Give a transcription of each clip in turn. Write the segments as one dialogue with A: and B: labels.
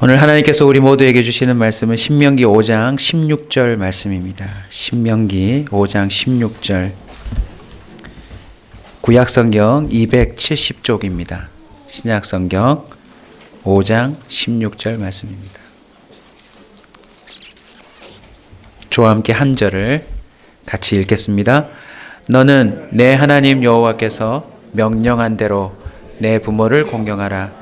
A: 오늘 하나님께서 우리 모두에게 주시는 말씀은 신명기 5장 16절 말씀입니다. 신명기 5장 16절. 구약성경 270쪽입니다. 신약성경 5장 16절 말씀입니다. 저와 함께 한 절을 같이 읽겠습니다. 너는 내 하나님 여호와께서 명령한 대로 내 부모를 공경하라.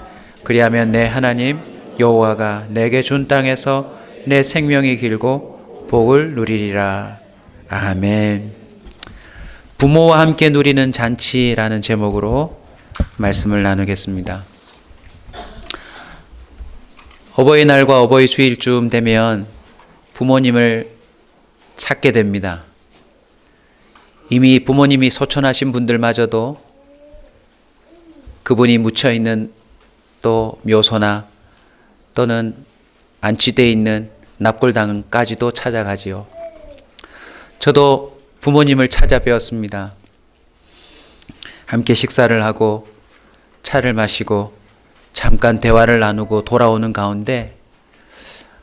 A: 그리하면 내 하나님 여호와가 내게 준 땅에서 내 생명이 길고 복을 누리리라. 아멘. 부모와 함께 누리는 잔치라는 제목으로 말씀을 나누겠습니다. 어버이날과 어버이 주일쯤 되면 부모님을 찾게 됩니다. 이미 부모님이 소천하신 분들마저도 그분이 묻혀있는 또 묘소나 또는 안치되어 있는 납골당까지도 찾아가지요. 저도 부모님을 찾아뵈었습니다. 함께 식사를 하고 차를 마시고 잠깐 대화를 나누고 돌아오는 가운데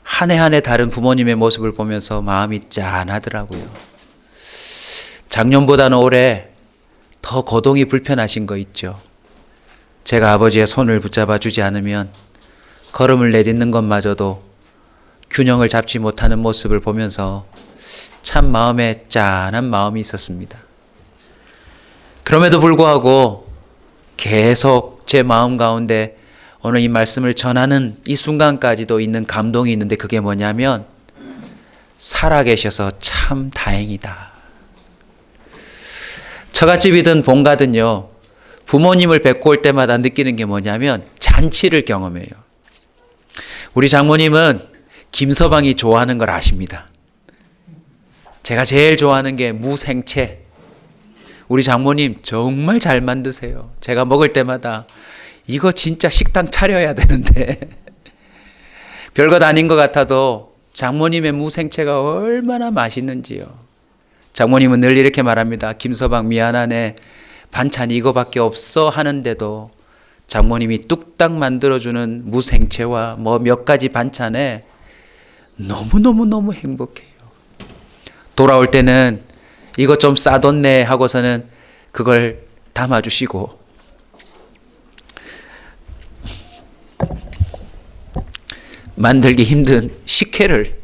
A: 한 해 한 해 다른 부모님의 모습을 보면서 마음이 짠하더라고요. 작년보다는 올해 더 거동이 불편하신 거 있죠. 제가 아버지의 손을 붙잡아 주지 않으면 걸음을 내딛는 것마저도 균형을 잡지 못하는 모습을 보면서 참 마음에 짠한 마음이 있었습니다. 그럼에도 불구하고 계속 제 마음 가운데 오늘 이 말씀을 전하는 이 순간까지도 있는 감동이 있는데 그게 뭐냐면 살아계셔서 참 다행이다. 처갓집이든 본가든요, 부모님을 뵙고 올 때마다 느끼는 게 뭐냐면 잔치를 경험해요. 우리 장모님은 김서방이 좋아하는 걸 아십니다. 제가 제일 좋아하는 게 무생채. 우리 장모님 정말 잘 만드세요. 제가 먹을 때마다 이거 진짜 식당 차려야 되는데 별것 아닌 것 같아도 장모님의 무생채가 얼마나 맛있는지요. 장모님은 늘 이렇게 말합니다. 김서방 미안하네. 반찬이 이거밖에 없어 하는데도 장모님이 뚝딱 만들어주는 무생채와 뭐 몇 가지 반찬에 너무너무 행복해요. 돌아올 때는 이것 좀 싸뒀네 하고서는 그걸 담아주시고, 만들기 힘든 식혜를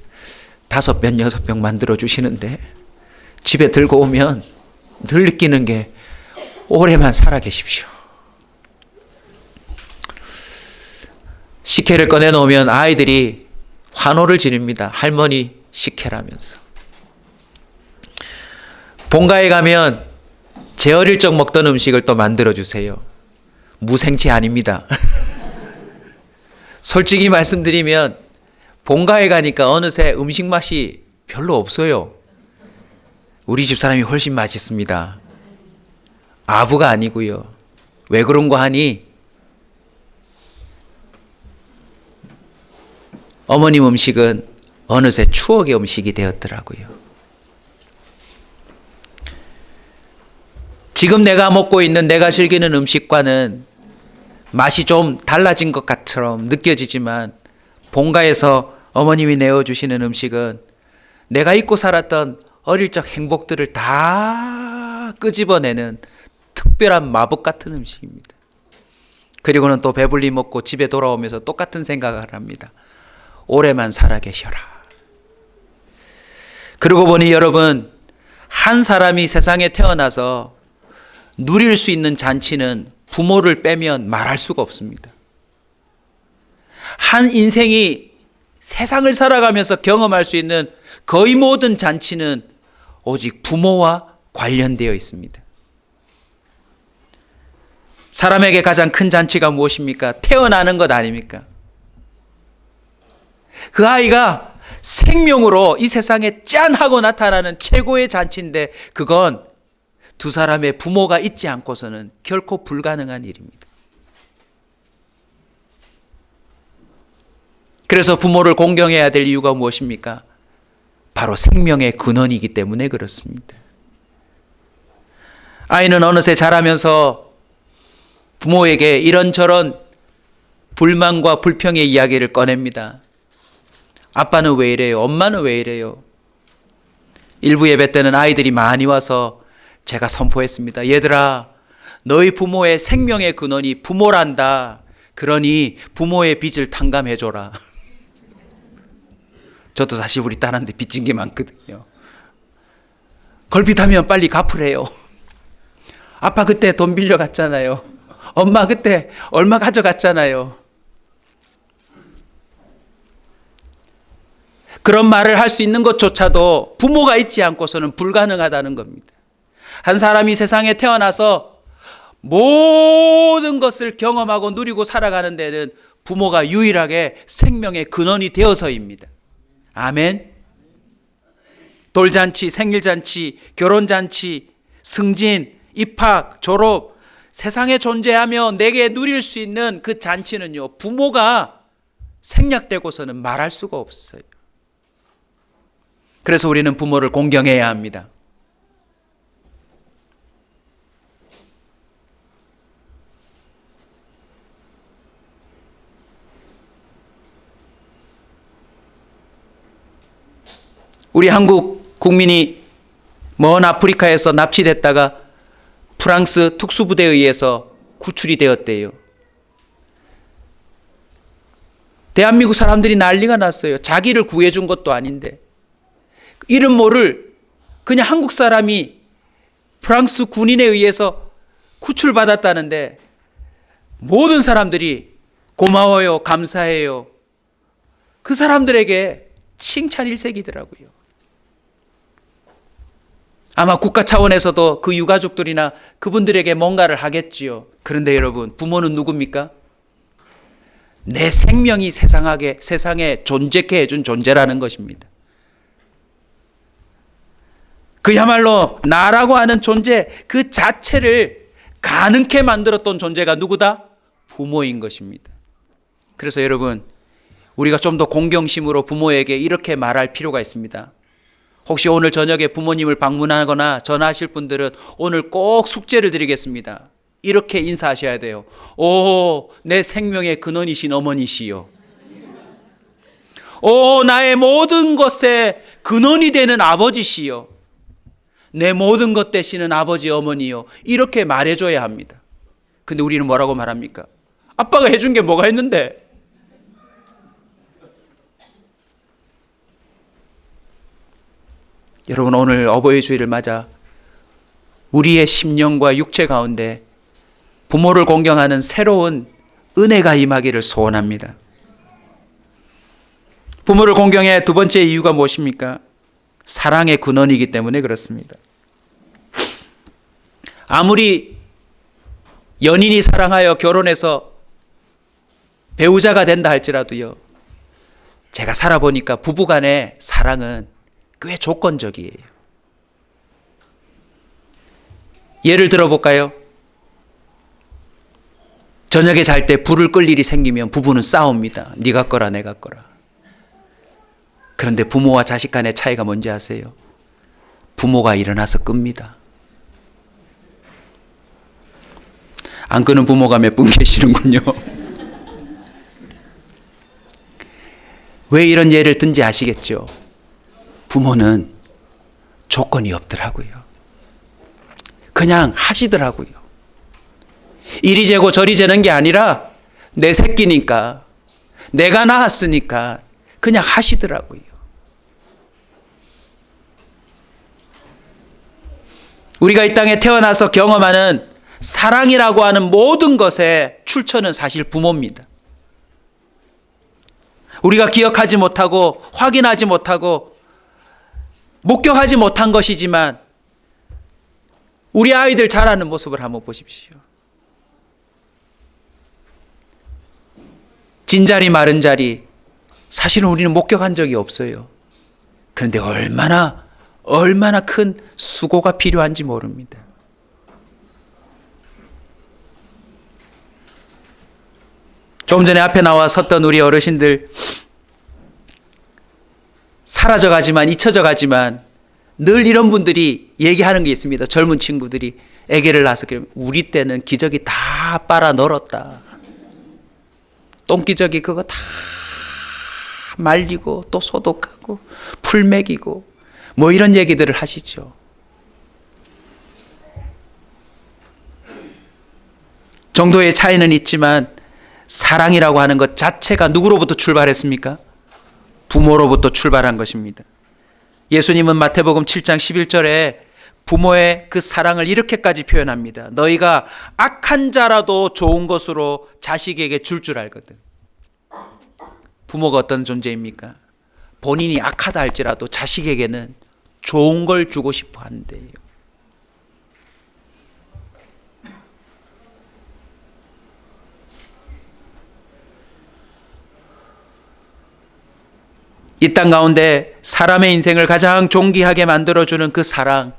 A: 5병, 6병 만들어주시는데 집에 들고 오면 늘 느끼는 게 오래만 살아 계십시오. 식혜를 꺼내놓으면 아이들이 환호를 지릅니다. 할머니 식혜라면서. 본가에 가면 제 어릴 적 먹던 음식을 또 만들어주세요. 무생채 아닙니다. 솔직히 말씀드리면 본가에 가니까 어느새 음식 맛이 별로 없어요. 우리 집 사람이 훨씬 맛있습니다. 아부가 아니고요. 왜 그런가 하니 어머님 음식은 어느새 추억의 음식이 되었더라고요. 지금 내가 먹고 있는 내가 즐기는 음식과는 맛이 좀 달라진 것 같처럼 느껴지지만 본가에서 어머님이 내어주시는 음식은 내가 잊고 살았던 어릴 적 행복들을 다 끄집어내는 특별한 마법 같은 음식입니다. 그리고는 또 배불리 먹고 집에 돌아오면서 똑같은 생각을 합니다. 오래만 살아계셔라. 그러고 보니 여러분, 한 사람이 세상에 태어나서 누릴 수 있는 잔치는 부모를 빼면 말할 수가 없습니다. 한 인생이 세상을 살아가면서 경험할 수 있는 거의 모든 잔치는 오직 부모와 관련되어 있습니다. 사람에게 가장 큰 잔치가 무엇입니까? 태어나는 것 아닙니까? 그 아이가 생명으로 이 세상에 짠 하고 나타나는 최고의 잔치인데 그건 두 사람의 부모가 있지 않고서는 결코 불가능한 일입니다. 그래서 부모를 공경해야 될 이유가 무엇입니까? 바로 생명의 근원이기 때문에 그렇습니다. 아이는 어느새 자라면서 부모에게 이런저런 불만과 불평의 이야기를 꺼냅니다. 아빠는 왜 이래요? 엄마는 왜 이래요? 일부 예배 때는 아이들이 많이 와서 제가 선포했습니다. 얘들아, 너희 부모의 생명의 근원이 부모란다. 그러니 부모의 빚을 탕감해줘라. 저도 사실 우리 딸한테 빚진 게 많거든요. 걸핏하면 빨리 갚으래요. 아빠 그때 돈 빌려갔잖아요. 엄마 그때 얼마 가져갔잖아요. 그런 말을 할 수 있는 것조차도 부모가 있지 않고서는 불가능하다는 겁니다. 한 사람이 세상에 태어나서 모든 것을 경험하고 누리고 살아가는 데는 부모가 유일하게 생명의 근원이 되어서입니다. 아멘. 돌잔치, 생일잔치, 결혼잔치, 승진, 입학, 졸업, 세상에 존재하며 내게 누릴 수 있는 그 잔치는요, 부모가 생략되고서는 말할 수가 없어요. 그래서 우리는 부모를 공경해야 합니다. 우리 한국 국민이 먼 아프리카에서 납치됐다가 프랑스 특수부대에 의해서 구출이 되었대요. 대한민국 사람들이 난리가 났어요. 자기를 구해준 것도 아닌데. 이름 모를 그냥 한국 사람이 프랑스 군인에 의해서 구출받았다는데 모든 사람들이 고마워요, 감사해요. 그 사람들에게 칭찬 일색이더라고요. 아마 국가 차원에서도 그 유가족들이나 그분들에게 뭔가를 하겠지요. 그런데 여러분, 부모는 누굽니까? 내 생명이 세상에 존재케 해준 존재라는 것입니다. 그야말로 나라고 하는 존재 그 자체를 가능케 만들었던 존재가 누구다? 부모인 것입니다. 그래서 여러분, 우리가 좀 더 공경심으로 부모에게 이렇게 말할 필요가 있습니다. 혹시 오늘 저녁에 부모님을 방문하거나 전화하실 분들은 오늘 꼭 숙제를 드리겠습니다. 이렇게 인사하셔야 돼요. 오, 내 생명의 근원이신 어머니시여. 오, 나의 모든 것의 근원이 되는 아버지시여. 내 모든 것 되시는 아버지 어머니요. 이렇게 말해줘야 합니다. 근데 우리는 뭐라고 말합니까? 아빠가 해준 게 뭐가 있는데? 여러분, 오늘 어버이 주일을 맞아 우리의 심령과 육체 가운데 부모를 공경하는 새로운 은혜가 임하기를 소원합니다. 부모를 공경의 두 번째 이유가 무엇입니까? 사랑의 근원이기 때문에 그렇습니다. 아무리 연인이 사랑하여 결혼해서 배우자가 된다 할지라도요, 제가 살아보니까 부부간의 사랑은 꽤 조건적이에요. 예를 들어볼까요? 저녁에 잘 때 불을 끌 일이 생기면 부부는 싸웁니다. 네가 꺼라 내가 꺼라. 그런데 부모와 자식 간의 차이가 뭔지 아세요? 부모가 일어나서 끕니다. 안 끄는 부모가 몇 분 계시는군요. 왜 이런 예를 든지 아시겠죠? 부모는 조건이 없더라고요. 그냥 하시더라고요. 이리 재고 저리 재는 게 아니라 내 새끼니까, 내가 낳았으니까 그냥 하시더라고요. 우리가 이 땅에 태어나서 경험하는 사랑이라고 하는 모든 것의 출처는 사실 부모입니다. 우리가 기억하지 못하고 확인하지 못하고 목격하지 못한 것이지만 우리 아이들 자라는 모습을 한번 보십시오. 진자리 마른 자리, 사실은 우리는 목격한 적이 없어요. 그런데 얼마나 큰 수고가 필요한지 모릅니다. 조금 전에 앞에 나와 섰던 우리 어르신들, 사라져가지만 잊혀져가지만 늘 이런 분들이 얘기하는 게 있습니다. 젊은 친구들이 아기를 낳아서 우리 때는 기저귀 다 빨아 널었다. 똥기저귀 그거 다 말리고 또 소독하고 풀 먹이고 뭐 이런 얘기들을 하시죠. 정도의 차이는 있지만 사랑이라고 하는 것 자체가 누구로부터 출발했습니까? 부모로부터 출발한 것입니다. 예수님은 마태복음 7장 11절에 부모의 그 사랑을 이렇게까지 표현합니다. 너희가 악한 자라도 좋은 것으로 자식에게 줄 줄 알거든. 부모가 어떤 존재입니까? 본인이 악하다 할지라도 자식에게는 좋은 걸 주고 싶어 한대요. 이 땅 가운데 사람의 인생을 가장 존귀하게 만들어주는 그 사랑,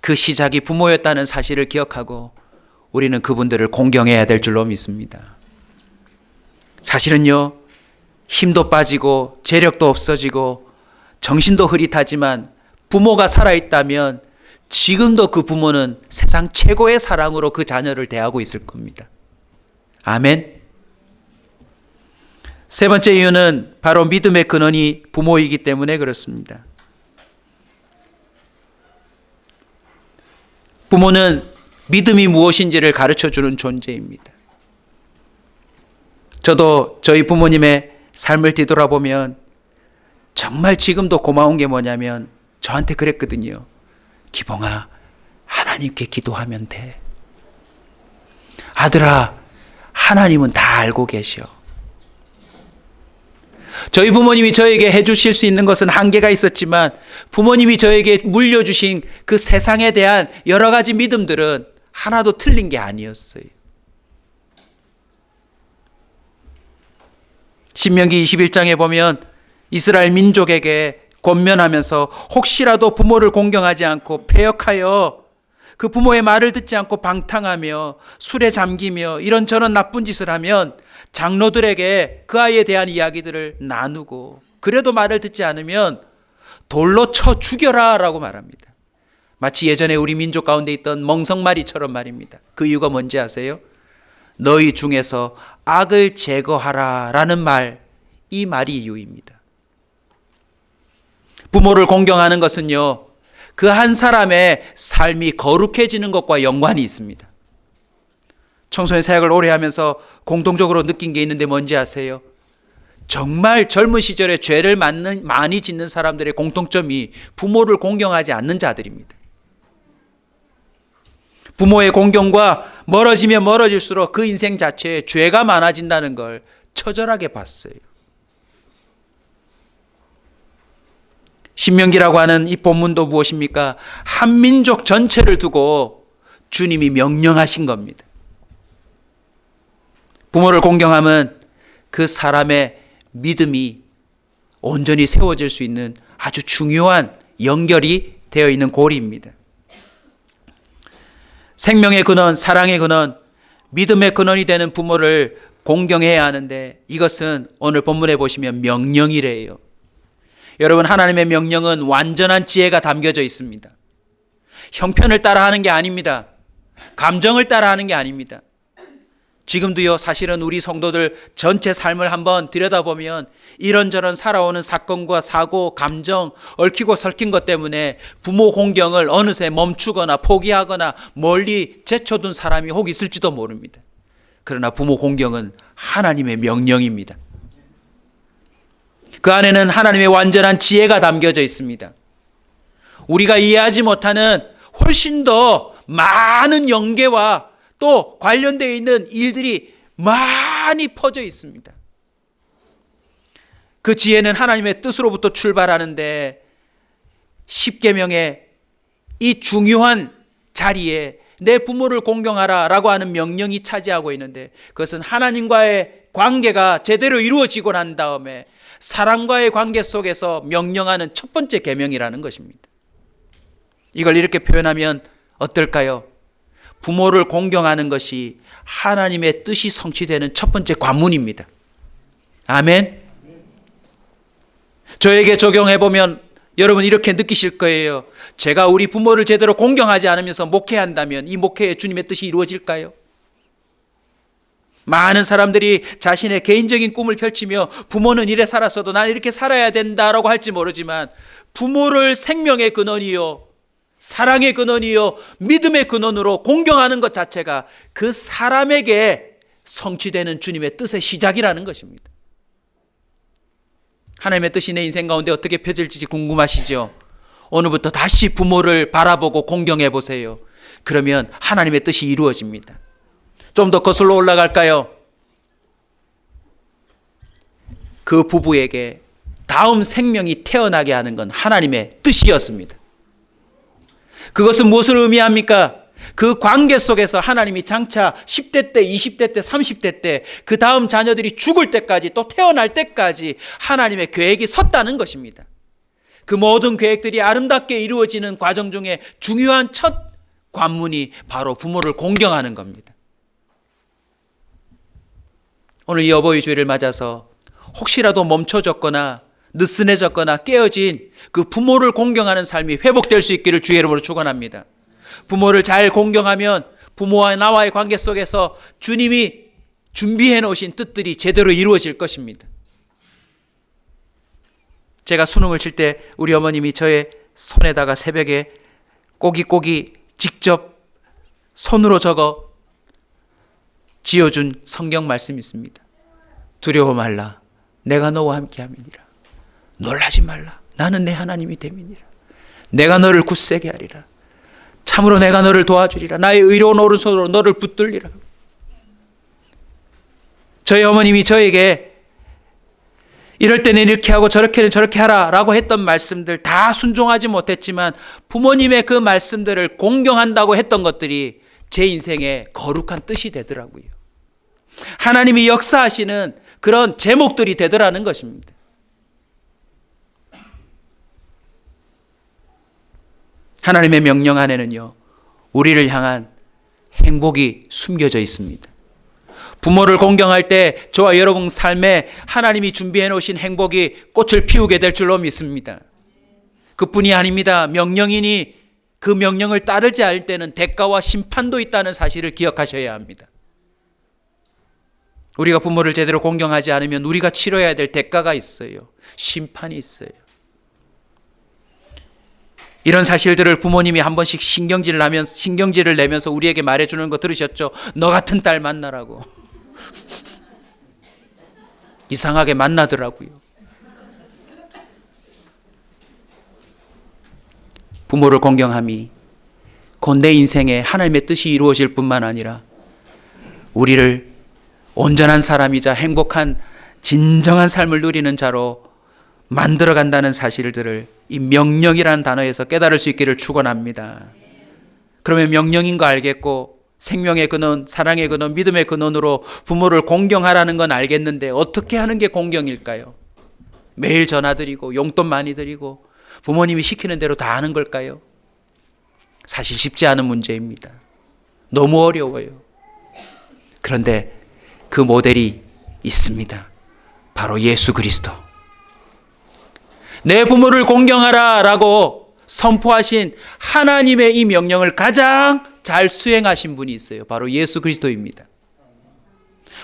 A: 그 시작이 부모였다는 사실을 기억하고 우리는 그분들을 공경해야 될 줄로 믿습니다. 사실은요, 힘도 빠지고 재력도 없어지고 정신도 흐릿하지만 부모가 살아있다면 지금도 그 부모는 세상 최고의 사랑으로 그 자녀를 대하고 있을 겁니다. 아멘. 세 번째 이유는 바로 믿음의 근원이 부모이기 때문에 그렇습니다. 부모는 믿음이 무엇인지를 가르쳐주는 존재입니다. 저도 저희 부모님의 삶을 뒤돌아보면 정말 지금도 고마운 게 뭐냐면 저한테 그랬거든요. 기봉아, 하나님께 기도하면 돼. 아들아, 하나님은 다 알고 계셔. 저희 부모님이 저에게 해주실 수 있는 것은 한계가 있었지만 부모님이 저에게 물려주신 그 세상에 대한 여러 가지 믿음들은 하나도 틀린 게 아니었어요. 신명기 21장에 보면 이스라엘 민족에게 권면하면서 혹시라도 부모를 공경하지 않고 패역하여 그 부모의 말을 듣지 않고 방탕하며 술에 잠기며 이런저런 나쁜 짓을 하면 장로들에게 그 아이에 대한 이야기들을 나누고 그래도 말을 듣지 않으면 돌로 쳐 죽여라 라고 말합니다. 마치 예전에 우리 민족 가운데 있던 멍석마리처럼 말입니다. 그 이유가 뭔지 아세요? 너희 중에서 악을 제거하라 라는 말, 이 말이 이유입니다. 부모를 공경하는 것은요, 그 한 사람의 삶이 거룩해지는 것과 연관이 있습니다. 청소년 사역을 오래 하면서 공통적으로 느낀 게 있는데 뭔지 아세요? 정말 젊은 시절에 죄를 많이 짓는 사람들의 공통점이 부모를 공경하지 않는 자들입니다. 부모의 공경과 멀어지면 멀어질수록 그 인생 자체에 죄가 많아진다는 걸 처절하게 봤어요. 신명기라고 하는 이 본문도 무엇입니까? 한민족 전체를 두고 주님이 명령하신 겁니다. 부모를 공경하면 그 사람의 믿음이 온전히 세워질 수 있는 아주 중요한 연결이 되어 있는 고리입니다. 생명의 근원, 사랑의 근원, 믿음의 근원이 되는 부모를 공경해야 하는데 이것은 오늘 본문에 보시면 명령이래요. 여러분, 하나님의 명령은 완전한 지혜가 담겨져 있습니다. 형편을 따라하는 게 아닙니다. 감정을 따라하는 게 아닙니다. 지금도요, 사실은 우리 성도들 전체 삶을 한번 들여다보면 이런저런 살아오는 사건과 사고, 감정, 얽히고 설킨 것 때문에 부모 공경을 어느새 멈추거나 포기하거나 멀리 제쳐둔 사람이 혹 있을지도 모릅니다. 그러나 부모 공경은 하나님의 명령입니다. 그 안에는 하나님의 완전한 지혜가 담겨져 있습니다. 우리가 이해하지 못하는 훨씬 더 많은 연계와 또 관련되어 있는 일들이 많이 퍼져 있습니다. 그 지혜는 하나님의 뜻으로부터 출발하는데 십계명의 이 중요한 자리에 내 부모를 공경하라 라고 하는 명령이 차지하고 있는데 그것은 하나님과의 관계가 제대로 이루어지고 난 다음에 사람과의 관계 속에서 명령하는 첫 번째 계명이라는 것입니다. 이걸 이렇게 표현하면 어떨까요? 부모를 공경하는 것이 하나님의 뜻이 성취되는 첫 번째 관문입니다. 아멘. 저에게 적용해보면 여러분 이렇게 느끼실 거예요. 제가 우리 부모를 제대로 공경하지 않으면서 목회한다면 이 목회에 주님의 뜻이 이루어질까요? 많은 사람들이 자신의 개인적인 꿈을 펼치며 부모는 이래 살았어도 난 이렇게 살아야 된다라고 할지 모르지만 부모를 생명의 근원이요, 사랑의 근원이요, 믿음의 근원으로 공경하는 것 자체가 그 사람에게 성취되는 주님의 뜻의 시작이라는 것입니다. 하나님의 뜻이 내 인생 가운데 어떻게 펴질지 궁금하시죠? 오늘부터 다시 부모를 바라보고 공경해 보세요. 그러면 하나님의 뜻이 이루어집니다. 좀 더 거슬러 올라갈까요? 그 부부에게 다음 생명이 태어나게 하는 건 하나님의 뜻이었습니다. 그것은 무엇을 의미합니까? 그 관계 속에서 하나님이 장차 10대 때, 20대 때, 30대 때 그 다음 자녀들이 죽을 때까지 또 태어날 때까지 하나님의 계획이 섰다는 것입니다. 그 모든 계획들이 아름답게 이루어지는 과정 중에 중요한 첫 관문이 바로 부모를 공경하는 겁니다. 오늘 이 어버이 주일을 맞아서 혹시라도 멈춰졌거나 느슨해졌거나 깨어진 그 부모를 공경하는 삶이 회복될 수 있기를 주의 이름으로 축원합니다. 부모를 잘 공경하면 부모와 나와의 관계 속에서 주님이 준비해 놓으신 뜻들이 제대로 이루어질 것입니다. 제가 수능을 칠 때 우리 어머님이 저의 손에다가 새벽에 꼬깃꼬깃 직접 손으로 적어 지어준 성경 말씀이 있습니다. 두려워 말라. 내가 너와 함께 함이니라. 놀라지 말라. 나는 내 하나님이 됨이니라. 내가 너를 굳세게 하리라. 참으로 내가 너를 도와주리라. 나의 의로운 오른손으로 너를 붙들리라. 저희 어머님이 저에게 이럴 때는 이렇게 하고 저렇게는 저렇게 하라 라고 했던 말씀들 다 순종하지 못했지만 부모님의 그 말씀들을 공경한다고 했던 것들이 제 인생의 거룩한 뜻이 되더라고요. 하나님이 역사하시는 그런 제목들이 되더라는 것입니다. 하나님의 명령 안에는요, 우리를 향한 행복이 숨겨져 있습니다. 부모를 공경할 때 저와 여러분 삶에 하나님이 준비해 놓으신 행복이 꽃을 피우게 될 줄로 믿습니다. 그뿐이 아닙니다. 명령이니 그 명령을 따르지 않을 때는 대가와 심판도 있다는 사실을 기억하셔야 합니다. 우리가 부모를 제대로 공경하지 않으면 우리가 치러야 될 대가가 있어요. 심판이 있어요. 이런 사실들을 부모님이 한 번씩 신경질을 내면서 우리에게 말해주는 거 들으셨죠? 너 같은 딸 만나라고. 이상하게 만나더라고요. 부모를 공경함이 곧 내 인생에 하나님의 뜻이 이루어질 뿐만 아니라 우리를 온전한 사람이자 행복한 진정한 삶을 누리는 자로 만들어간다는 사실들을 이 명령이라는 단어에서 깨달을 수 있기를 축원합니다. 그러면 명령인 거 알겠고 생명의 근원, 사랑의 근원, 믿음의 근원으로 부모를 공경하라는 건 알겠는데 어떻게 하는 게 공경일까요? 매일 전화드리고 용돈 많이 드리고 부모님이 시키는 대로 다 하는 걸까요? 사실 쉽지 않은 문제입니다. 너무 어려워요. 그런데 그 모델이 있습니다. 바로 예수 그리스도. 내 부모를 공경하라 라고 선포하신 하나님의 이 명령을 가장 잘 수행하신 분이 있어요. 바로 예수 그리스도입니다.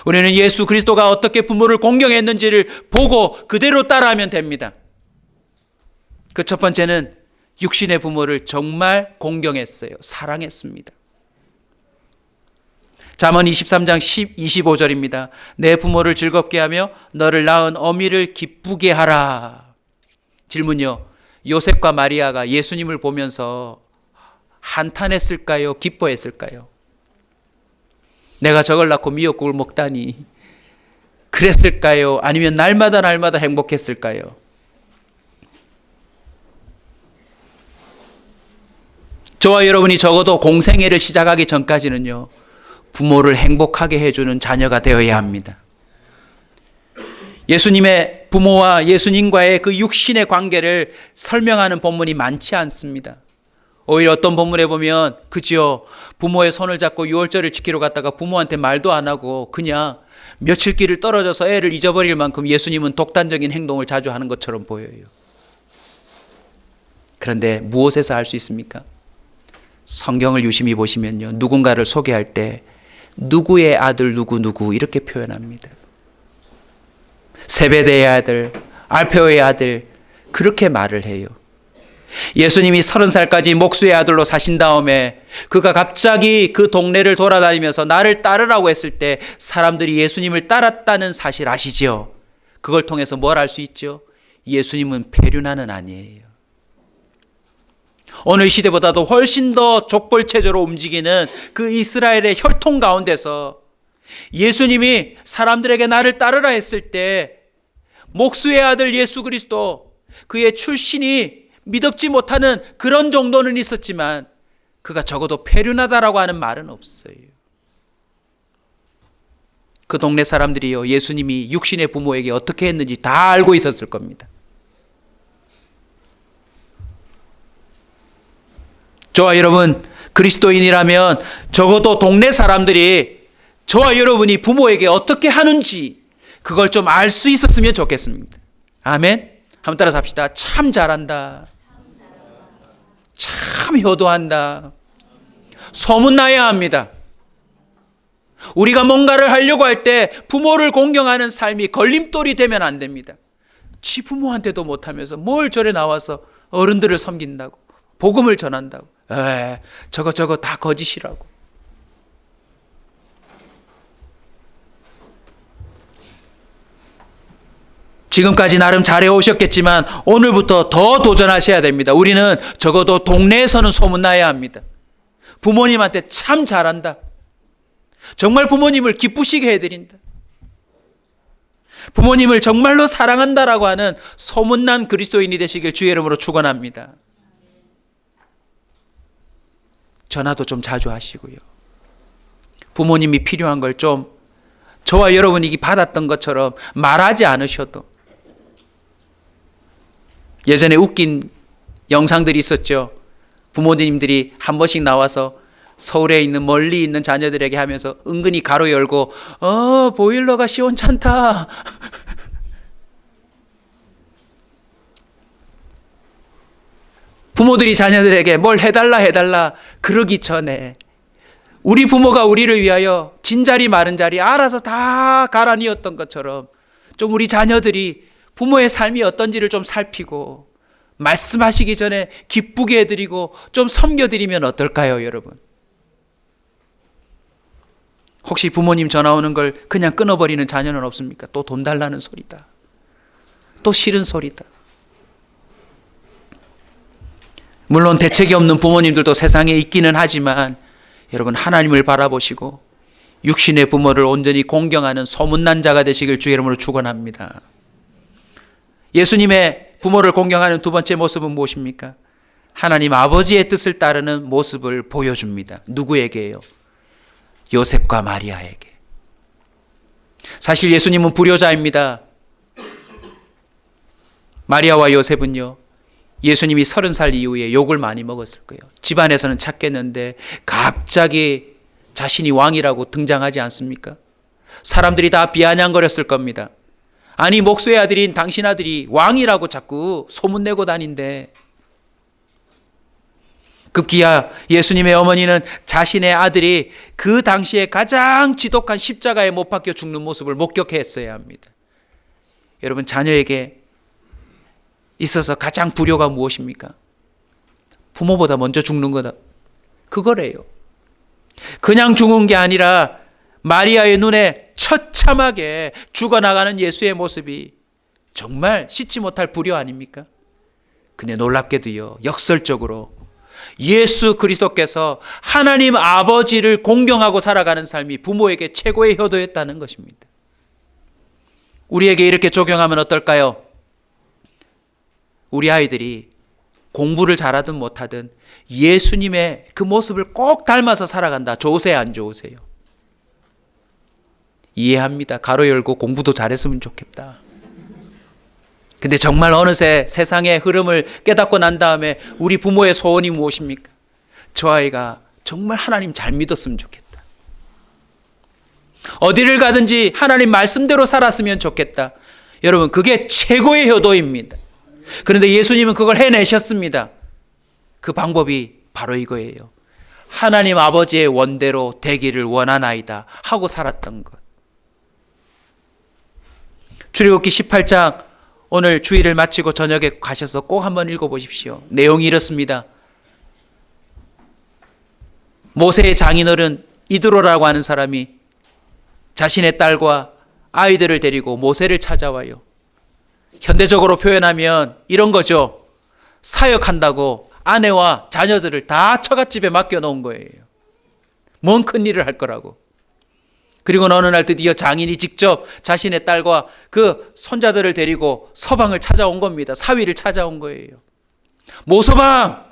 A: 우리는 예수 그리스도가 어떻게 부모를 공경했는지를 보고 그대로 따라하면 됩니다. 그 첫 번째는 육신의 부모를 정말 공경했어요. 사랑했습니다. 잠언 23장 25절입니다. 내 부모를 즐겁게 하며 너를 낳은 어미를 기쁘게 하라. 질문요. 요셉과 마리아가 예수님을 보면서 한탄했을까요? 기뻐했을까요? 내가 저걸 낳고 미역국을 먹다니 그랬을까요? 아니면 날마다 행복했을까요? 저와 여러분이 적어도 공생애를 시작하기 전까지는요, 부모를 행복하게 해주는 자녀가 되어야 합니다. 예수님의 부모와 예수님과의 그 육신의 관계를 설명하는 본문이 많지 않습니다. 오히려 어떤 본문에 보면 그죠, 부모의 손을 잡고 유월절을 지키러 갔다가 부모한테 말도 안 하고 그냥 며칠 길을 떨어져서 애를 잊어버릴 만큼 예수님은 독단적인 행동을 자주 하는 것처럼 보여요. 그런데 무엇에서 알 수 있습니까? 성경을 유심히 보시면요, 누군가를 소개할 때 누구의 아들 누구 이렇게 표현합니다. 세베대의 아들, 알페오의 아들 그렇게 말을 해요. 예수님이 30살까지 목수의 아들로 사신 다음에 그가 갑자기 그 동네를 돌아다니면서 나를 따르라고 했을 때 사람들이 예수님을 따랐다는 사실 아시죠? 그걸 통해서 뭘 알 수 있죠? 예수님은 페륜아는 아니에요. 오늘 시대보다도 훨씬 더 족벌체제로 움직이는 그 이스라엘의 혈통 가운데서 예수님이 사람들에게 나를 따르라 했을 때 목수의 아들 예수 그리스도 그의 출신이 믿업지 못하는 그런 정도는 있었지만 그가 적어도 페륜하다라고 하는 말은 없어요. 그 동네 사람들이요, 예수님이 육신의 부모에게 어떻게 했는지 다 알고 있었을 겁니다. 저와 여러분 그리스도인이라면 적어도 동네 사람들이 저와 여러분이 부모에게 어떻게 하는지 그걸 좀 알 수 있었으면 좋겠습니다. 아멘. 한번 따라서 합시다. 참 잘한다. 참 효도한다. 소문나야 합니다. 우리가 뭔가를 하려고 할 때 부모를 공경하는 삶이 걸림돌이 되면 안 됩니다. 지 부모한테도 못하면서 뭘 저래 나와서 어른들을 섬긴다고 복음을 전한다고. 저거 다 거짓이라고. 지금까지 나름 잘해오셨겠지만 오늘부터 더 도전하셔야 됩니다. 우리는 적어도 동네에서는 소문나야 합니다. 부모님한테 참 잘한다. 정말 부모님을 기쁘시게 해드린다. 부모님을 정말로 사랑한다라고 하는 소문난 그리스도인이 되시길 주의 이름으로 축원합니다. 전화도 좀 자주 하시고요. 부모님이 필요한 걸 좀 저와 여러분이 받았던 것처럼 말하지 않으셔도 예전에 웃긴 영상들이 있었죠. 부모님들이 한 번씩 나와서 서울에 있는 멀리 있는 자녀들에게 하면서 은근히 가로 열고 보일러가 시원찮다. 부모들이 자녀들에게 뭘 해달라 그러기 전에 우리 부모가 우리를 위하여 진자리 마른자리 알아서 다 갈아뉘었던 것처럼 좀 우리 자녀들이 부모의 삶이 어떤지를 좀 살피고 말씀하시기 전에 기쁘게 해드리고 좀 섬겨드리면 어떨까요, 여러분? 혹시 부모님 전화 오는 걸 그냥 끊어버리는 자녀는 없습니까? 또 돈 달라는 소리다. 또 싫은 소리다. 물론 대책이 없는 부모님들도 세상에 있기는 하지만 여러분 하나님을 바라보시고 육신의 부모를 온전히 공경하는 소문난 자가 되시길 주의 이름으로 축원합니다. 예수님의 부모를 공경하는 두 번째 모습은 무엇입니까? 하나님 아버지의 뜻을 따르는 모습을 보여줍니다. 누구에게요? 요셉과 마리아에게. 사실 예수님은 불효자입니다. 마리아와 요셉은요, 예수님이 30살 이후에 욕을 많이 먹었을 거예요. 집안에서는 착했는데 갑자기 자신이 왕이라고 등장하지 않습니까? 사람들이 다 비아냥거렸을 겁니다. 아니 목수의 아들인 당신 아들이 왕이라고 자꾸 소문내고 다닌대. 급기야 예수님의 어머니는 자신의 아들이 그 당시에 가장 지독한 십자가에 못 박혀 죽는 모습을 목격했어야 합니다. 여러분 자녀에게 있어서 가장 불효가 무엇입니까? 부모보다 먼저 죽는 거다. 그거래요. 그냥 죽은 게 아니라 마리아의 눈에 처참하게 죽어나가는 예수의 모습이 정말 씻지 못할 불효 아닙니까? 근데 놀랍게도요, 역설적으로 예수 그리스도께서 하나님 아버지를 공경하고 살아가는 삶이 부모에게 최고의 효도였다는 것입니다. 우리에게 이렇게 적용하면 어떨까요? 우리 아이들이 공부를 잘하든 못하든 예수님의 그 모습을 꼭 닮아서 살아간다. 좋으세요, 안 좋으세요? 이해합니다. 가로 열고 공부도 잘했으면 좋겠다. 근데 정말 어느새 세상의 흐름을 깨닫고 난 다음에 우리 부모의 소원이 무엇입니까? 저 아이가 정말 하나님 잘 믿었으면 좋겠다. 어디를 가든지 하나님 말씀대로 살았으면 좋겠다. 여러분 그게 최고의 효도입니다. 그런데 예수님은 그걸 해내셨습니다. 그 방법이 바로 이거예요. 하나님 아버지의 원대로 되기를 원하나이다 하고 살았던 것. 출애굽기 18장 오늘 주일을 마치고 저녁에 가셔서 꼭 한번 읽어보십시오. 내용이 이렇습니다. 모세의 장인어른 이드로라고 하는 사람이 자신의 딸과 아이들을 데리고 모세를 찾아와요. 현대적으로 표현하면 이런 거죠. 사역한다고 아내와 자녀들을 다 처갓집에 맡겨놓은 거예요. 뭔 큰일을 할 거라고. 그리고 어느 날 드디어 장인이 직접 자신의 딸과 그 손자들을 데리고 서방을 찾아온 겁니다. 사위를 찾아온 거예요. 모서방,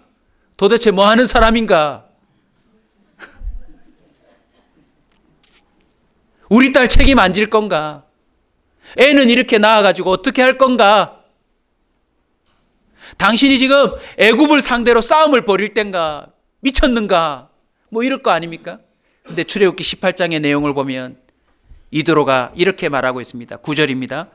A: 도대체 뭐 하는 사람인가? 우리 딸 책임 안 질 건가? 애는 이렇게 낳아가지고 어떻게 할 건가? 당신이 지금 애굽을 상대로 싸움을 벌일 땐가? 미쳤는가? 뭐 이럴 거 아닙니까? 근데 출애굽기 18장의 내용을 보면 이드로가 이렇게 말하고 있습니다. 9절입니다.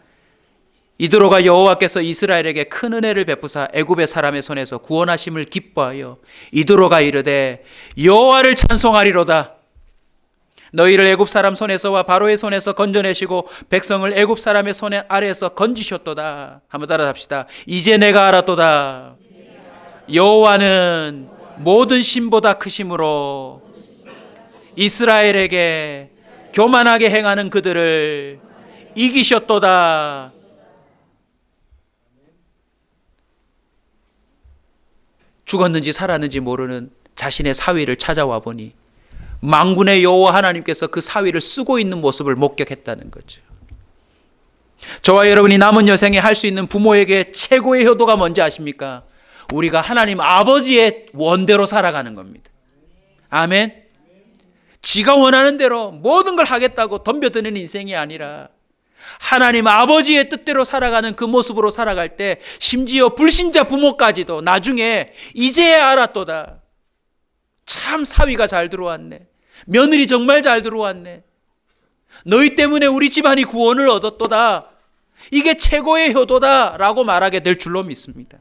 A: 이드로가 여호와께서 이스라엘에게 큰 은혜를 베푸사 애굽의 사람의 손에서 구원하심을 기뻐하여 이드로가 이르되 여호와를 찬송하리로다. 너희를 애굽 사람 손에서와 바로의 손에서 건져내시고 백성을 애굽 사람의 손 아래에서 건지셨도다. 한번 따라 합시다. 이제 내가 알았도다. 여호와는 모든 신보다 크심으로 이스라엘에게 교만하게 행하는 그들을 이기셨도다. 죽었는지 살았는지 모르는 자신의 사위를 찾아와 보니 만군의 여호와 하나님께서 그 사위를 쓰고 있는 모습을 목격했다는 거죠. 저와 여러분이 남은 여생에 할 수 있는 부모에게 최고의 효도가 뭔지 아십니까? 우리가 하나님 아버지의 원대로 살아가는 겁니다. 아멘. 지가 원하는 대로 모든 걸 하겠다고 덤벼드는 인생이 아니라 하나님 아버지의 뜻대로 살아가는 그 모습으로 살아갈 때 심지어 불신자 부모까지도 나중에 이제야 알았도다. 참 사위가 잘 들어왔네. 며느리 정말 잘 들어왔네. 너희 때문에 우리 집안이 구원을 얻었도다. 이게 최고의 효도다 라고 말하게 될 줄로 믿습니다.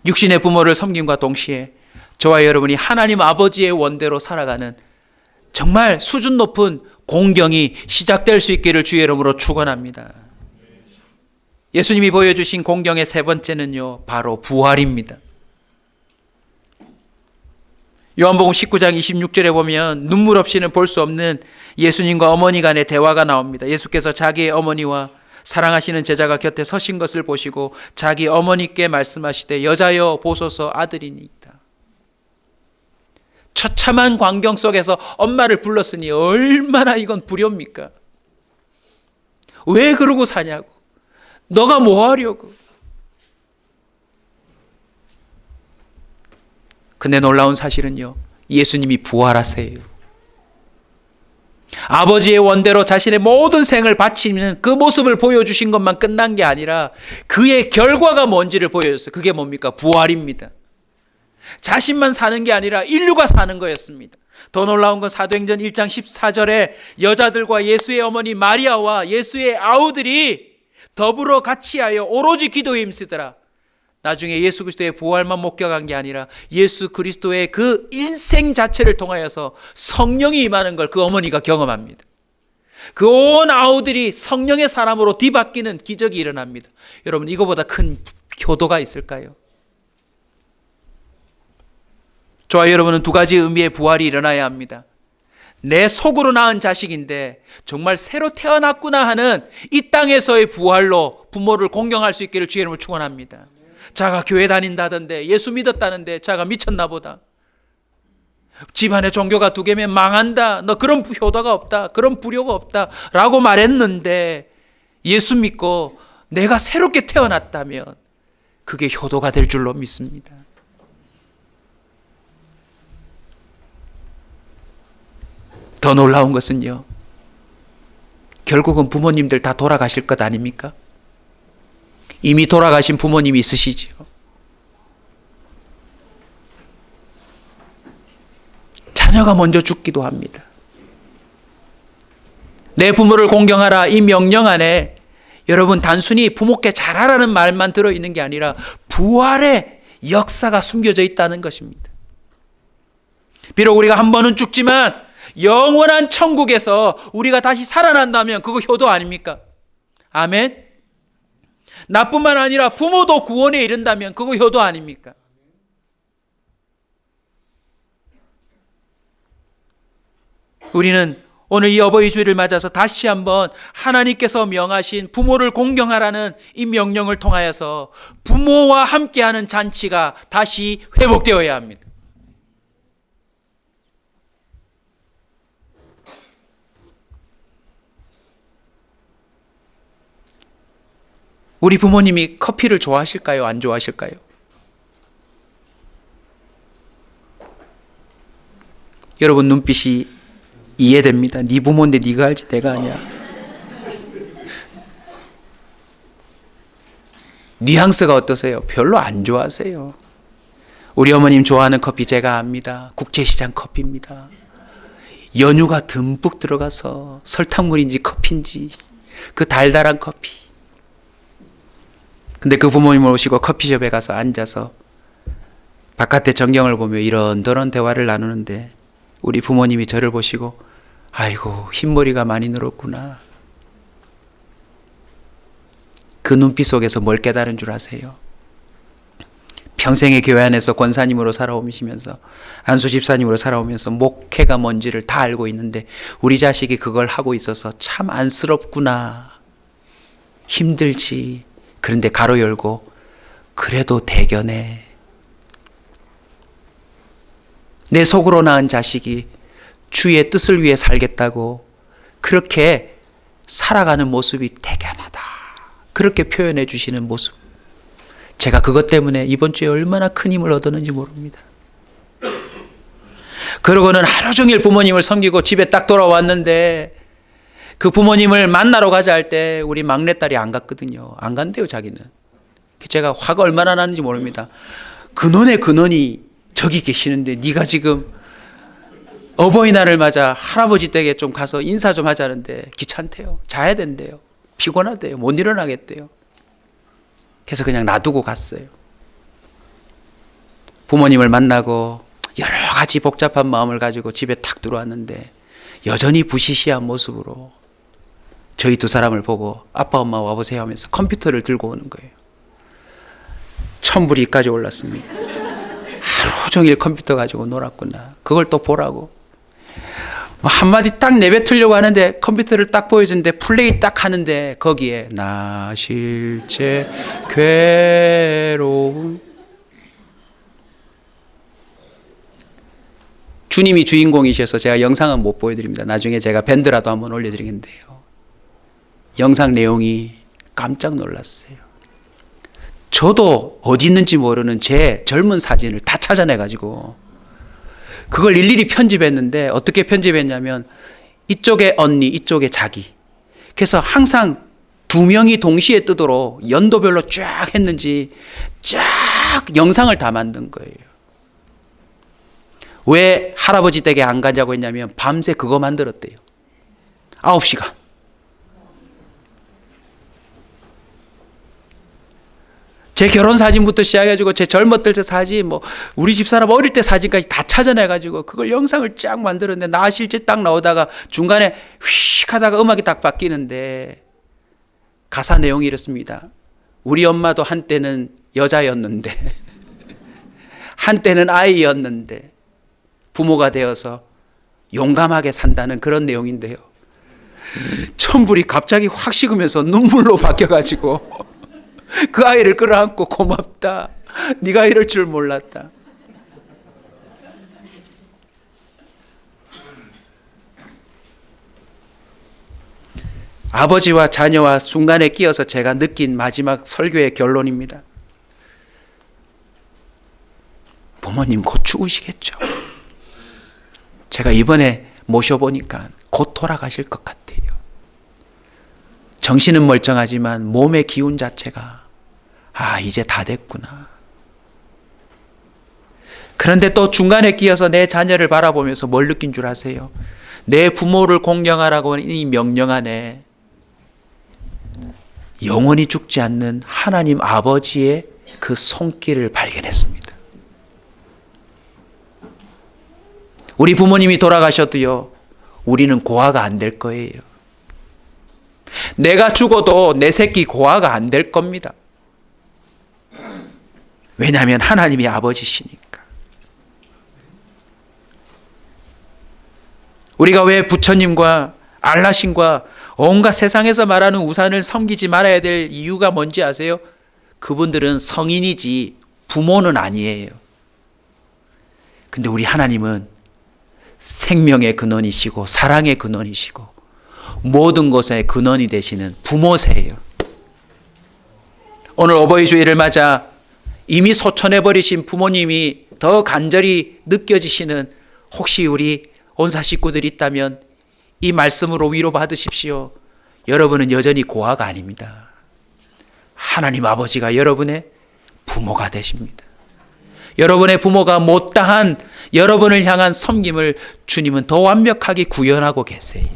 A: 육신의 부모를 섬김과 동시에 저와 여러분이 하나님 아버지의 원대로 살아가는 정말 수준 높은 공경이 시작될 수 있기를 주의 이름으로 축원합니다. 예수님이 보여주신 공경의 세 번째는요, 바로 부활입니다. 요한복음 19장 26절에 보면 눈물 없이는 볼 수 없는 예수님과 어머니 간의 대화가 나옵니다. 예수께서 자기의 어머니와 사랑하시는 제자가 곁에 서신 것을 보시고 자기 어머니께 말씀하시되 여자여 보소서 아들이니이다. 처참한 광경 속에서 엄마를 불렀으니 얼마나 이건 불효입니까? 왜 그러고 사냐고. 너가 뭐 하려고. 근데 놀라운 사실은요, 예수님이 부활하세요. 아버지의 원대로 자신의 모든 생을 바치는 그 모습을 보여주신 것만 끝난 게 아니라 그의 결과가 뭔지를 보여줬어요. 그게 뭡니까? 부활입니다. 자신만 사는 게 아니라 인류가 사는 거였습니다. 더 놀라운 건 사도행전 1장 14절에 여자들과 예수의 어머니 마리아와 예수의 아우들이 더불어 같이 하여 오로지 기도에 힘쓰더라. 나중에 예수 그리스도의 부활만 목격한 게 아니라 예수 그리스도의 그 인생 자체를 통하여서 성령이 임하는 걸 그 어머니가 경험합니다. 그 온 아우들이 성령의 사람으로 뒤바뀌는 기적이 일어납니다. 여러분, 이거보다 큰 효도가 있을까요? 저와 여러분은 두 가지 의미의 부활이 일어나야 합니다. 내 속으로 낳은 자식인데 정말 새로 태어났구나 하는 이 땅에서의 부활로 부모를 공경할 수 있기를 주의 이름으로 축원합니다. 자가 교회 다닌다던데, 예수 믿었다는데 자가 미쳤나 보다. 집안에 종교가 두 개면 망한다. 너 그런 효도가 없다. 그런 불효가 없다. 라고 말했는데 예수 믿고 내가 새롭게 태어났다면 그게 효도가 될 줄로 믿습니다. 더 놀라운 것은요, 결국은 부모님들 다 돌아가실 것 아닙니까? 이미 돌아가신 부모님이 있으시죠. 자녀가 먼저 죽기도 합니다. 내 부모를 공경하라 이 명령 안에 여러분, 단순히 부모께 잘하라는 말만 들어있는 게 아니라 부활의 역사가 숨겨져 있다는 것입니다. 비록 우리가 한 번은 죽지만 영원한 천국에서 우리가 다시 살아난다면 그거 효도 아닙니까? 아멘. 나뿐만 아니라 부모도 구원에 이른다면 그거 효도 아닙니까? 우리는 오늘 이 어버이 주일을 맞아서 다시 한번 하나님께서 명하신 부모를 공경하라는 이 명령을 통하여서 부모와 함께하는 잔치가 다시 회복되어야 합니다. 우리 부모님이 커피를 좋아하실까요? 안 좋아하실까요? 여러분, 눈빛이 이해됩니다. 네 부모인데 네가 알지 내가 아냐. 뉘앙스가 어떠세요? 별로 안 좋아하세요. 우리 어머님 좋아하는 커피 제가 압니다. 국제시장 커피입니다. 연유가 듬뿍 들어가서 설탕물인지 커피인지 그 달달한 커피. 근데 그 부모님을 오시고 커피숍에 가서 앉아서 바깥의 전경을 보며 이런저런 대화를 나누는데 우리 부모님이 저를 보시고 아이고, 흰머리가 많이 늘었구나. 그 눈빛 속에서 뭘 깨달은 줄 아세요? 평생의 교회 안에서 권사님으로 살아오시면서 안수 집사님으로 살아오면서 목회가 뭔지를 다 알고 있는데 우리 자식이 그걸 하고 있어서 참 안쓰럽구나. 힘들지. 그런데 가로 열고 그래도 대견해. 내 속으로 낳은 자식이 주의 뜻을 위해 살겠다고 그렇게 살아가는 모습이 대견하다. 그렇게 표현해 주시는 모습. 제가 그것 때문에 이번 주에 얼마나 큰 힘을 얻었는지 모릅니다. 그러고는 하루 종일 부모님을 섬기고 집에 딱 돌아왔는데 그 부모님을 만나러 가자 할 때 우리 막내딸이 안 갔거든요. 안 간대요, 자기는. 제가 화가 얼마나 나는지 모릅니다. 근원의 근원이 저기 계시는데 네가 지금 어버이날을 맞아 할아버지 댁에 좀 가서 인사 좀 하자는데 귀찮대요. 자야 된대요. 피곤하대요. 못 일어나겠대요. 그래서 그냥 놔두고 갔어요. 부모님을 만나고 여러 가지 복잡한 마음을 가지고 집에 탁 들어왔는데 여전히 부시시한 모습으로 저희 두 사람을 보고 아빠 엄마 와보세요 하면서 컴퓨터를 들고 오는 거예요. 천불이 이까지 올랐습니다. 하루 종일 컴퓨터 가지고 놀았구나. 그걸 또 보라고. 한마디 딱 내뱉으려고 하는데 컴퓨터를 딱 보여주는데 플레이 딱 하는데 거기에 나 실제 괴로움. 주님이 주인공이셔서 제가 영상은 못 보여드립니다. 나중에 제가 밴드라도 한번 올려드리겠는데요. 영상 내용이 깜짝 놀랐어요. 저도 어디 있는지 모르는 제 젊은 사진을 다 찾아내가지고 그걸 일일이 편집했는데 어떻게 편집했냐면 이쪽에 언니, 이쪽에 자기. 그래서 항상 두 명이 동시에 뜨도록 연도별로 쫙 했는지 쫙 영상을 다 만든 거예요. 왜 할아버지 댁에 안 가자고 했냐면 밤새 그거 만들었대요. 9시간. 제 결혼 사진부터 시작해가지고 제 젊었을 때 사진, 뭐 우리 집사람 어릴 때 사진까지 다 찾아내가지고 그걸 영상을 쫙 만들었는데 나 실제 딱 나오다가 중간에 휙 하다가 음악이 딱 바뀌는데 가사 내용이 이렇습니다. 우리 엄마도 한때는 여자였는데 한때는 아이였는데 부모가 되어서 용감하게 산다는 그런 내용인데요. 천불이 갑자기 확 식으면서 눈물로 바뀌어가지고 그 아이를 끌어안고 고맙다. 네가 이럴 줄 몰랐다. 아버지와 자녀와 순간에 끼어서 제가 느낀 마지막 설교의 결론입니다. 부모님 곧 죽으시겠죠. 제가 이번에 모셔보니까 곧 돌아가실 것 같아요. 정신은 멀쩡하지만 몸의 기운 자체가 이제 다 됐구나. 그런데 또 중간에 끼어서 내 자녀를 바라보면서 뭘 느낀 줄 아세요? 내 부모를 공경하라고 하는 이 명령 안에 영원히 죽지 않는 하나님 아버지의 그 손길을 발견했습니다. 우리 부모님이 돌아가셔도요, 우리는 고아가 안 될 거예요. 내가 죽어도 내 새끼 고아가 안 될 겁니다. 왜냐하면 하나님이 아버지시니까. 우리가 왜 부처님과 알라신과 온갖 세상에서 말하는 우상을 섬기지 말아야 될 이유가 뭔지 아세요? 그분들은 성인이지 부모는 아니에요. 근데 우리 하나님은 생명의 근원이시고 사랑의 근원이시고 모든 것의 근원이 되시는 부모세요. 오늘 어버이 주일을 맞아 이미 소천해버리신 부모님이 더 간절히 느껴지시는 혹시 우리 온사 식구들이 있다면 이 말씀으로 위로받으십시오. 여러분은 여전히 고아가 아닙니다. 하나님 아버지가 여러분의 부모가 되십니다. 여러분의 부모가 못다한 여러분을 향한 섬김을 주님은 더 완벽하게 구현하고 계세요.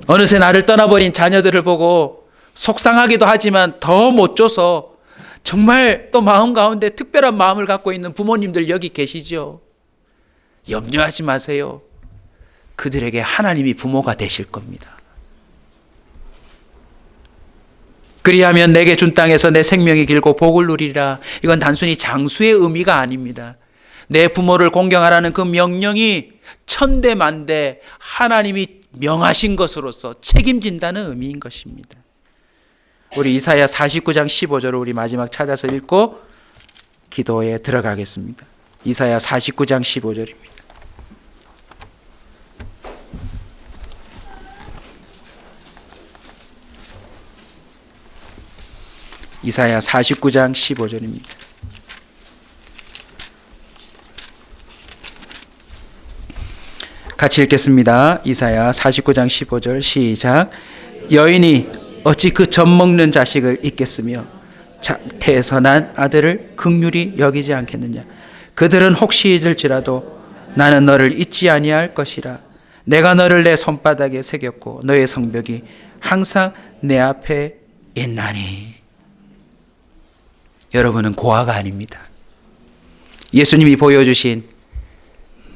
A: 어느새 나를 떠나버린 자녀들을 보고 속상하기도 하지만 더 못 줘서 정말 또 마음 가운데 특별한 마음을 갖고 있는 부모님들 여기 계시죠? 염려하지 마세요. 그들에게 하나님이 부모가 되실 겁니다. 그리하면 내게 준 땅에서 내 생명이 길고 복을 누리리라. 이건 단순히 장수의 의미가 아닙니다. 내 부모를 공경하라는 그 명령이 천대만대 하나님이 명하신 것으로서 책임진다는 의미인 것입니다. 우리 이사야 49장 15절을 우리 마지막 찾아서 읽고 기도에 들어가겠습니다. 이사야 49장 15절입니다. 이사야 49장 15절입니다. 같이 읽겠습니다. 이사야 49장 15절 시작. 여인이 어찌 그 젖 먹는 자식을 잊겠으며 태선한 아들을 긍휼히 여기지 않겠느냐. 그들은 혹시 잊을지라도 나는 너를 잊지 아니할 것이라. 내가 너를 내 손바닥에 새겼고 너의 성벽이 항상 내 앞에 있나니. 여러분은 고아가 아닙니다. 예수님이 보여주신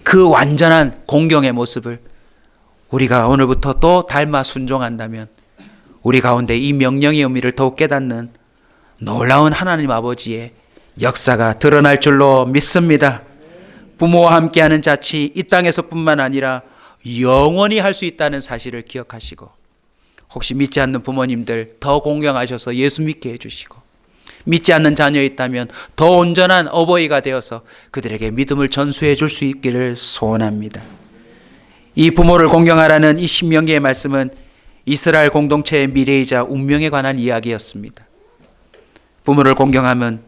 A: 그 완전한 공경의 모습을 우리가 오늘부터 또 닮아 순종한다면 우리 가운데 이 명령의 의미를 더욱 깨닫는 놀라운 하나님 아버지의 역사가 드러날 줄로 믿습니다. 부모와 함께하는 자치 이 땅에서뿐만 아니라 영원히 할 수 있다는 사실을 기억하시고, 혹시 믿지 않는 부모님들 더 공경하셔서 예수 믿게 해주시고, 믿지 않는 자녀 있다면 더 온전한 어버이가 되어서 그들에게 믿음을 전수해 줄 수 있기를 소원합니다. 이 부모를 공경하라는 이 신명기의 말씀은 이스라엘 공동체의 미래이자 운명에 관한 이야기였습니다. 부모를 공경하면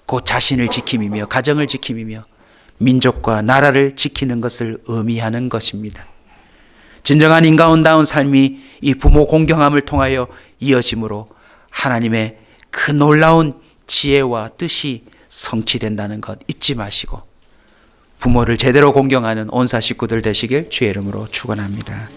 A: 곧 자신을 지킴이며 가정을 지킴이며 민족과 나라를 지키는 것을 의미하는 것입니다. 진정한 인간다운 삶이 이 부모 공경함을 통하여 이어짐으로 하나님의 그 놀라운 지혜와 뜻이 성취된다는 것 잊지 마시고 부모를 제대로 공경하는 온사 식구들 되시길 주의 이름으로 축원합니다.